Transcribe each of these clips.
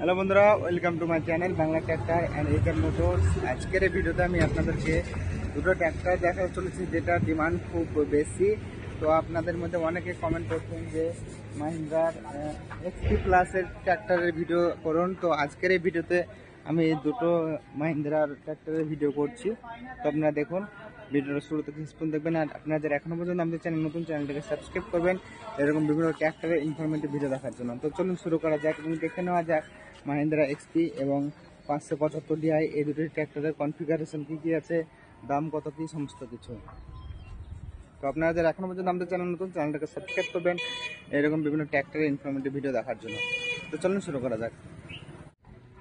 Hello বন্ধুরা, welcome to my channel Bangla tractor and Eicher motors. আজকের এই ভিডিওতে আমি আপনাদেরকে দুটো ট্র্যাক্টর দেখা চলেছি যেটা ডিমান্ড খুব বেশি। তো আপনাদের মধ্যে অনেকে কমেন্ট করছেন যে মাহিন্দ্রার এক্সপি প্লাসের ট্র্যাক্টরের ভিডিও করুন। তো আজকের এই ভিডিওতে আমি দুটো মাহিন্দ্রার ট্র্যাক্টরের ভিডিও করছি। তো আপনারা দেখুন, ভিডিওটা শুরু থেকে শেষ পর্যন্ত দেখবেন। আর আপনারা যারা এখনো পর্যন্ত আমাদের চ্যানেল নতুন, চ্যানেলটাকে সাবস্ক্রাইব করবেন এরকম বিভিন্ন ট্র্যাক্টরের ইনফরমেটিভ ভিডিও দেখার জন্য। তো চলুন শুরু করা যাক এবং দেখে নেওয়া যাক মাহিন্দ্রা এক্সপি এবং 575 ডিআই এই দুটি ট্র্যাক্টরের কনফিগারেশন কী কী আছে, দাম কত কী, সমস্ত কিছু। তো আপনারা যারা এখনো পর্যন্ত আমাদের চ্যানেল নতুন, চ্যানেলটাকে সাবস্ক্রাইব করবেন এরকম বিভিন্ন ট্র্যাক্টরের ইনফরমেটিভ ভিডিও দেখার জন্য। তো চলুন শুরু করা যাক।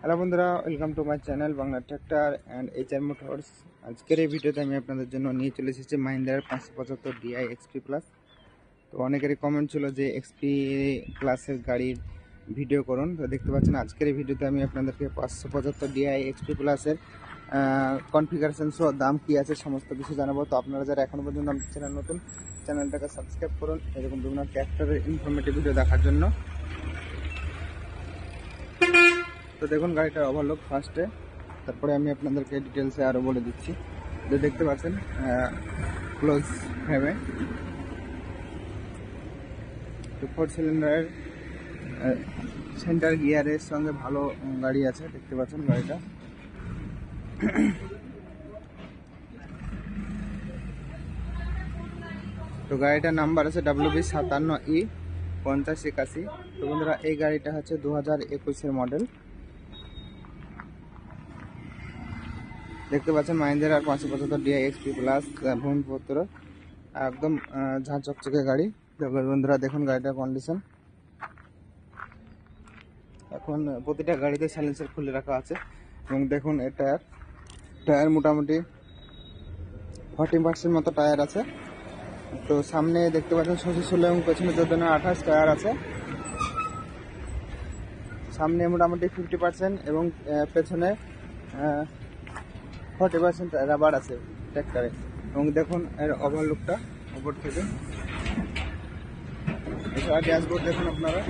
হ্যালো বন্ধুরা, welcome to my channel Bangla tractor and HR motors. আজকের এই ভিডিওতে আমি আপনাদের জন্য নিয়ে চলে এসেছি মাহিন্দ্রার 575 ডিআই এক্সপি প্লাস। তো অনেকেরই কমেন্ট ছিল যে এক্সপি প্লাসের গাড়ির ভিডিও করুন। তো দেখতে পাচ্ছেন আজকের এই ভিডিওতে আমি আপনাদেরকে 575 ডিআই এক্সপি প্লাসের কনফিগারেশন সহ দাম কী আছে সমস্ত কিছু জানাবো। তো আপনারা যারা এখনও পর্যন্ত আমাদের চ্যানেল নতুন, চ্যানেলটাকে সাবস্ক্রাইব করুন এরকম বিভিন্ন ট্র্যাক্টরের ইনফরমেটিভ ভিডিও দেখার জন্য। তো দেখুন গাড়িটার ওভারলোক ফার্স্টে, তারপরে আমি আপনাদেরকে ডিটেলসে আরও বলে দিচ্ছি। যে দেখতে পাচ্ছেন ক্লোজ ফ্রেমে 4 সিলিন্ডারের সেন্টার গিয়ারের সঙ্গে ভালো গাড়ি আছে। দেখতে পাচ্ছেন গাড়িটা। তো গাড়িটার নাম্বার আছে WB57E5081। তো বন্ধুরা এই গাড়িটা হচ্ছে 2021-এর মডেল। দেখতে পাচ্ছেন মাহিন্দ্রার 575 ডিআই এক্সপি প্লাস ভূমিপত্র, একদম ঝাঁ চকচকে গাড়ি। দেখুন বন্ধুরা, দেখুন গাড়িটার কন্ডিশন। এখন প্রতিটা গাড়িতে সাইলেন্সার খুলে রাখা আছে এবং দেখুন এর টায়ার মোটামুটি 40% মতো টায়ার আছে। তো সামনে দেখতে পাচ্ছেন 16 এবং পেছনে 28 টায়ার আছে। সামনে মোটামুটি 50% এবং পেছনে 40% রাবার আছে ট্র্যাক্টরে। এবং দেখুন এর ওভারলুকটা উপর থেকে। এছাড়া ড্যাশবোর্ড দেখুন আপনারা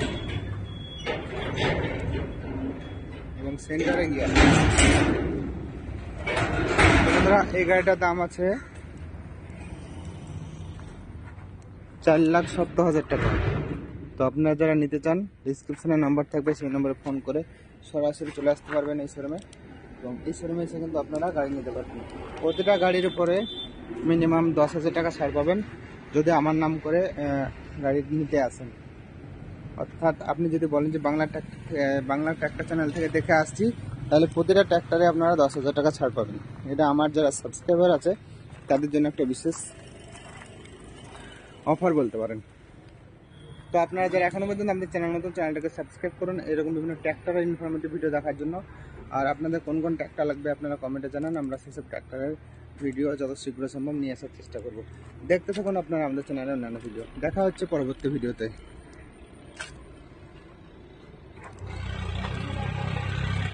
এবং সেন্টারে গিয়ার। বন্ধুরা এই গাড়িটার দাম আছে 4,70,000 টাকা। তো আপনারা যারা নিতে চান ডিসক্রিপশনে নাম্বার থাকবে, সেই নম্বরে ফোন করে সরাসরি চলে আসতে পারবেন এই শোরুমে। এবং এই শোরুমে এসে কিন্তু আপনারা গাড়ি নিতে পারবেন। প্রতিটা গাড়ির উপরে মিনিমাম 10,000 টাকা ছাড় পাবেন যদি আমার নাম করে গাড়ি নিতে আসেন। অর্থাৎ আপনি যদি বলেন যে বাংলা ট্র্যাক্টর চ্যানেল থেকে দেখে আসছি, তাহলে প্রতিটা ট্র্যাক্টরে আপনারা 10,000 টাকা ছাড় পাবেন। এটা আমার যারা সাবস্ক্রাইবার আছে তাদের জন্য একটা বিশেষ অফার বলতে পারেন। তো আপনারা যারা এখনো পর্যন্ত আমাদের চ্যানেল নতুন, চ্যানেলটাকে সাবস্ক্রাইব করুন এরকম বিভিন্ন ট্র্যাক্টরের ইনফরমেটিভ ভিডিও দেখার জন্য। আর আপনাদের কোন কোন ট্র্যাক্টর লাগবে আপনারা কমেন্টে জানান, আমরা সেসব ট্র্যাক্টরের ভিডিও যত শীঘ্র সম্ভব নিয়ে আসার চেষ্টা করব। দেখতে থাকুন আপনারা আমাদের চ্যানেলের অন্যান্য ভিডিও। দেখা হচ্ছে পরবর্তী ভিডিওতে।